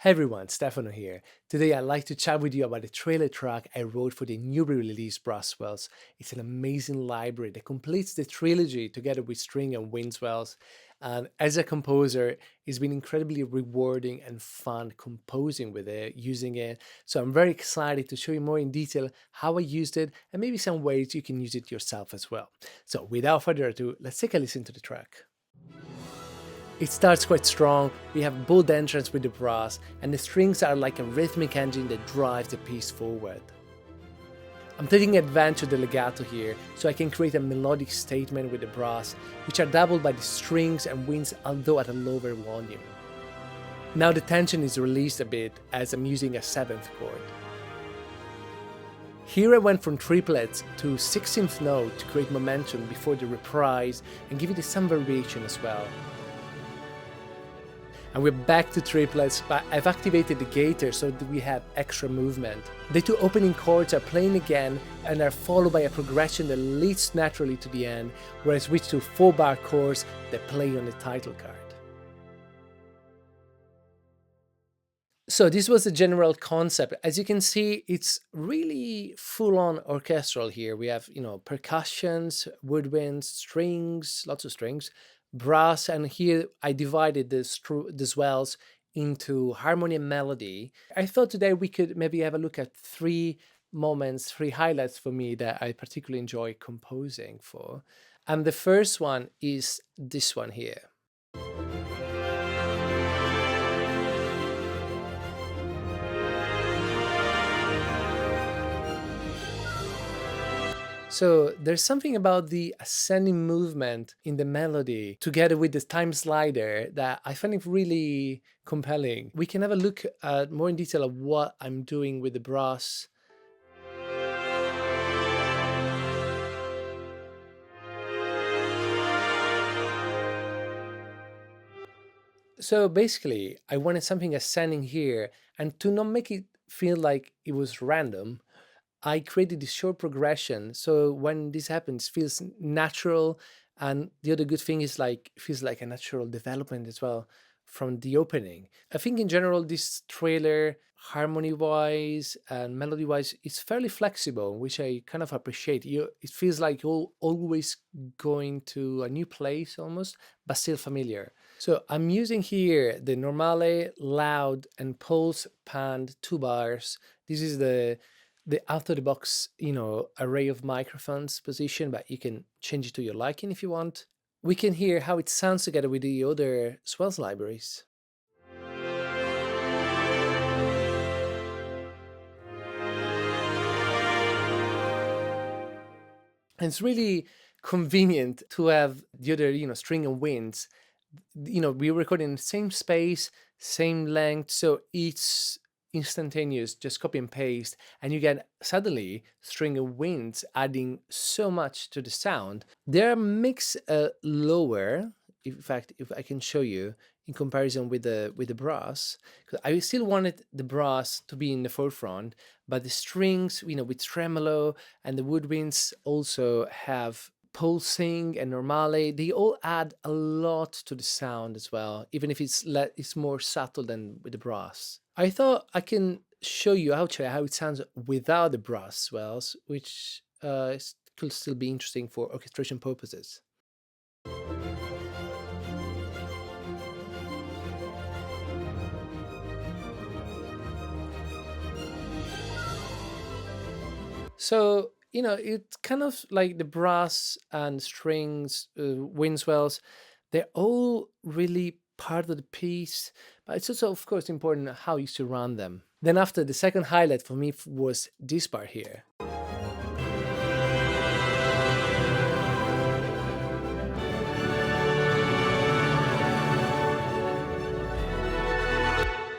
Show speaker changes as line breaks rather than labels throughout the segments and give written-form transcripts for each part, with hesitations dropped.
Hey everyone, Stefano here. Today I'd like to chat with you about the trailer track I wrote for the newly released Brass Swells. It's an amazing library that completes the trilogy together with string and wind swells. And as a composer, it's been incredibly rewarding and fun composing with it, using it. So I'm very excited to show you more in detail how I used it and maybe some ways you can use it yourself as well. So without further ado, let's take a listen to the track. It starts quite strong, we have bold entrance with the brass, and the strings are like a rhythmic engine that drives the piece forward. I'm taking advantage of the legato here, so I can create a melodic statement with the brass, which are doubled by the strings and winds although at a lower volume. Now the tension is released a bit as I'm using a 7th chord. Here I went from triplets to 16th note to create momentum before the reprise and give it some variation as well. And we're back to triplets, but I've activated the gaiter so that we have extra movement. The two opening chords are playing again and are followed by a progression that leads naturally to the end, where I switch to 4-bar chords that play on the title card. So this was the general concept. As you can see, it's really full-on orchestral here. We have, percussions, woodwinds, strings, lots of strings, brass, and here I divided the swells into harmony and melody. I thought today we could maybe have a look at three highlights for me that I particularly enjoy composing for. And the first one is this one here. So there's something about the ascending movement in the melody together with the time slider that I find it really compelling. We can have a look at more in detail of what I'm doing with the brass. So basically, I wanted something ascending here, and to not make it feel like it was random, I created this short progression. So when this happens, it feels natural. And the other good thing is like, it feels like a natural development as well from the opening. I think in general, this trailer, harmony wise and melody wise, is fairly flexible, which I kind of appreciate. It feels like you're always going to a new place almost, but still familiar. So I'm using here the normale, loud, and pulse panned 2 bars. This is the out of the box, array of microphones position, but you can change it to your liking if you want. We can hear how it sounds together with the other swells libraries. And it's really convenient to have the other, string and winds. We record in the same space, same length, so it's instantaneous, just copy and paste, and you get suddenly string and winds adding so much to the sound. They're mixed lower, in fact, if I can show you in comparison with the brass, because I still wanted the brass to be in the forefront, but the strings, with tremolo, and the woodwinds also have pulsing and normale. They all add a lot to the sound as well, even if it's more subtle than with the brass. I thought I can show you how it sounds without the brass swells, which could still be interesting for orchestration purposes. So, it's kind of like the brass and strings, wind swells, they're all really part of the piece, but it's also, of course, important how you surround them. Then after, the second highlight for me was this part here.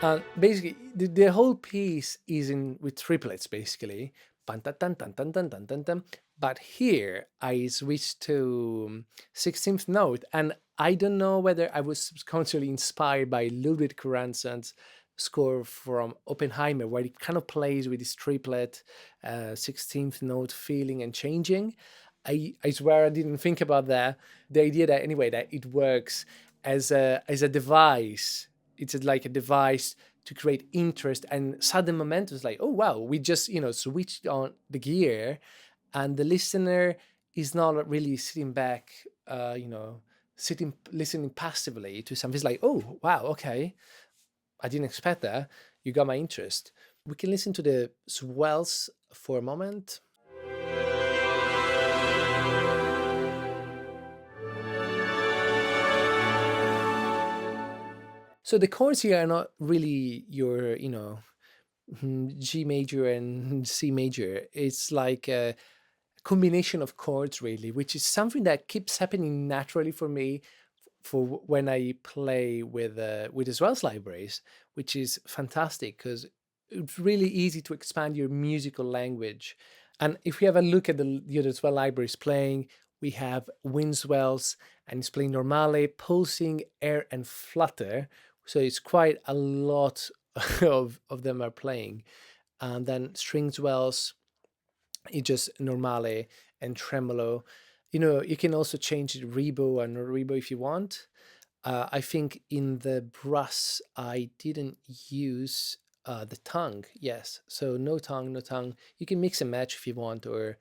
And basically, the whole piece is in with triplets, basically. Pan, tan, tan, tan, tan, tan, tan, tan, tan. But here, I switched to 16th note, and I don't know whether I was subconsciously inspired by Ludwig Göransson's score from Oppenheimer, where it kind of plays with this triplet, 16th note feeling and changing. I swear I didn't think about that. The idea that it works as a device. It's like a device to create interest and sudden momentum. It's like, oh wow, we just switched on the gear, and the listener is not really sitting back, sitting listening passively to something. It's like, oh wow, okay, I didn't expect that. You got my interest. We can listen to the swells for a moment. So the chords here are not really your, G major and C major. It's like a combination of chords, really, which is something that keeps happening naturally for me for when I play with the Swells libraries, which is fantastic because it's really easy to expand your musical language. And if we have a look at the other Swell libraries playing, we have wind swells, and it's playing normale, pulsing, air, and flutter. So it's quite a lot of them are playing. And then string swells, it's just normale and tremolo. You can also change it rebo and rebo if you want. I think in the brass, I didn't use the tongue. Yes, so no tongue, no tongue. You can mix and match if you want, or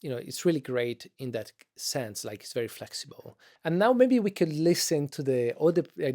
it's really great in that sense. Like it's very flexible. And now maybe we could listen to the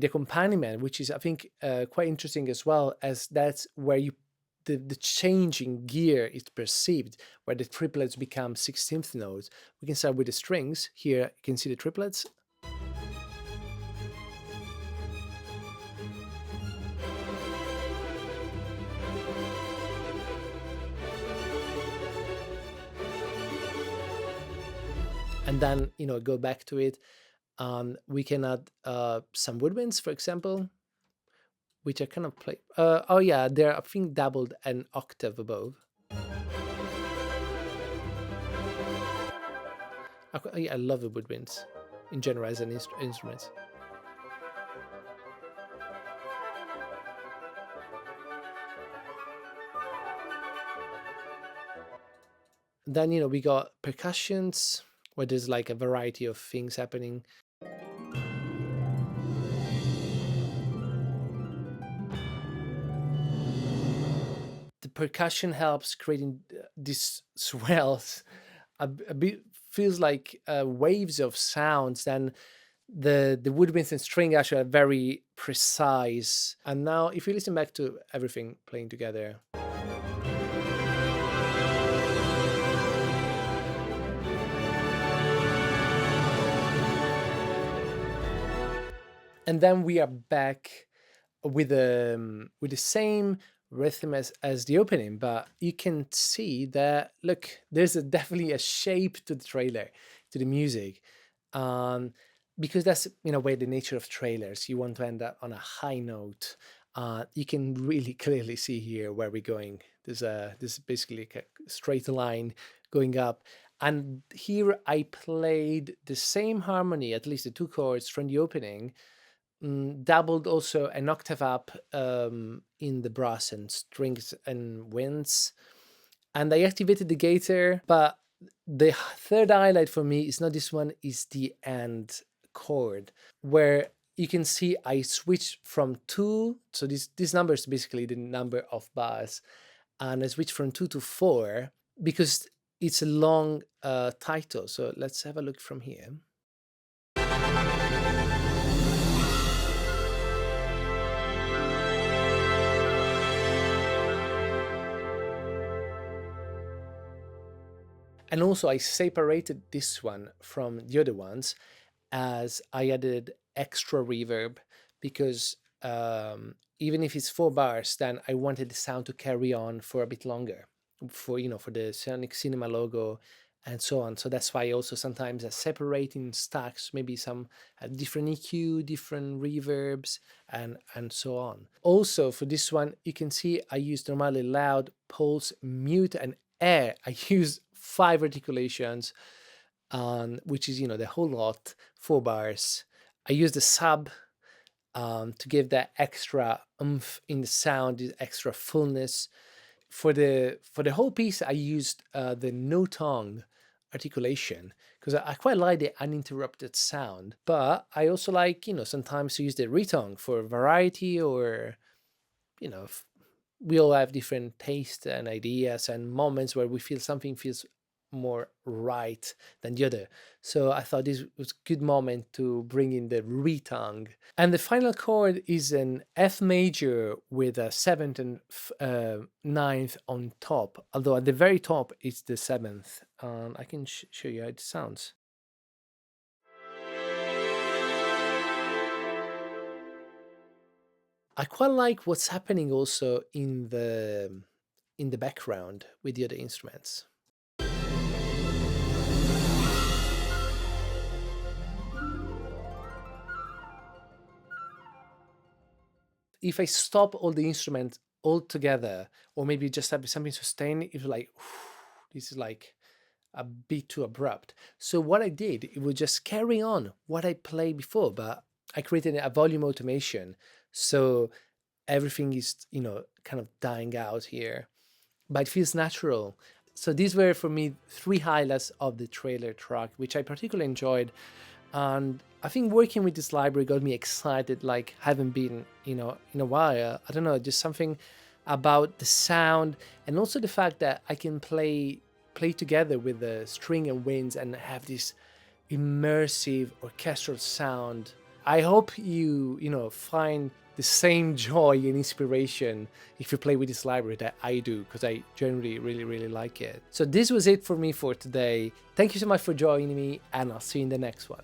accompaniment, which is I think quite interesting as well, as that's where the change in gear is perceived, where the triplets become 16th notes. We can start with the strings. Here you can see the triplets. And then go back to it. We can add some woodwinds, for example, which I kind of play. Oh yeah, they're I think doubled an octave above. I love the woodwinds in general as an instrument. Then we got percussions where there's like a variety of things happening. The percussion helps creating these swells. A bit feels like waves of sounds. Then the woodwinds and string actually are very precise. And now if you listen back to everything playing together. And then we are back with the same rhythm as the opening, but you can see that look, there's definitely a shape to the trailer, to the music, because that's in a way the nature of trailers. You want to end up on a high note. You can really clearly see here where we're going. There's basically a straight line going up. And here I played the same harmony, at least the two chords from the opening, dabbled also an octave up in the brass and strings and winds. And I activated the gator, but the third highlight for me is not this one, is the end chord, where you can see I switched from 2, so this number is basically the number of bars, and I switched from 2 to 4 because it's a long title. So let's have a look from here. And also I separated this one from the other ones as I added extra reverb because even if it's 4 bars, then I wanted the sound to carry on for a bit longer for the Sonixinema logo and so on. So that's why also sometimes I separate in stacks, maybe some different EQ, different reverbs, and so on. Also for this one, you can see I use normally loud, pulse, mute, and air. I use 5 articulations, which is the whole lot, 4 bars. I use the sub to give that extra oomph in the sound, this extra fullness. For the whole piece, I used the no tongue articulation because I quite like the uninterrupted sound. But I also like sometimes to use the retongue for variety, or you know, we all have different tastes and ideas and moments where we feel something feels more right than the other. So I thought this was a good moment to bring in the retongue. And the final chord is an F major with a seventh and ninth on top, although at the very top it's the seventh. I can show you how it sounds. I quite like what's happening also in the background with the other instruments. If I stop all the instruments all together, or maybe just have something sustained, it's like this is like a bit too abrupt. So what I did, it was just carry on what I played before, but I created a volume automation. So everything is, kind of dying out here, but it feels natural. So these were for me three highlights of the trailer track, which I particularly enjoyed. And I think working with this library got me excited, like haven't been, in a while. I don't know, just something about the sound, and also the fact that I can play together with the string and winds and have this immersive orchestral sound. I hope you find the same joy and inspiration if you play with this library that I do, because I generally really like it. So this was it for me for today. Thank you so much for joining me, and I'll see you in the next one.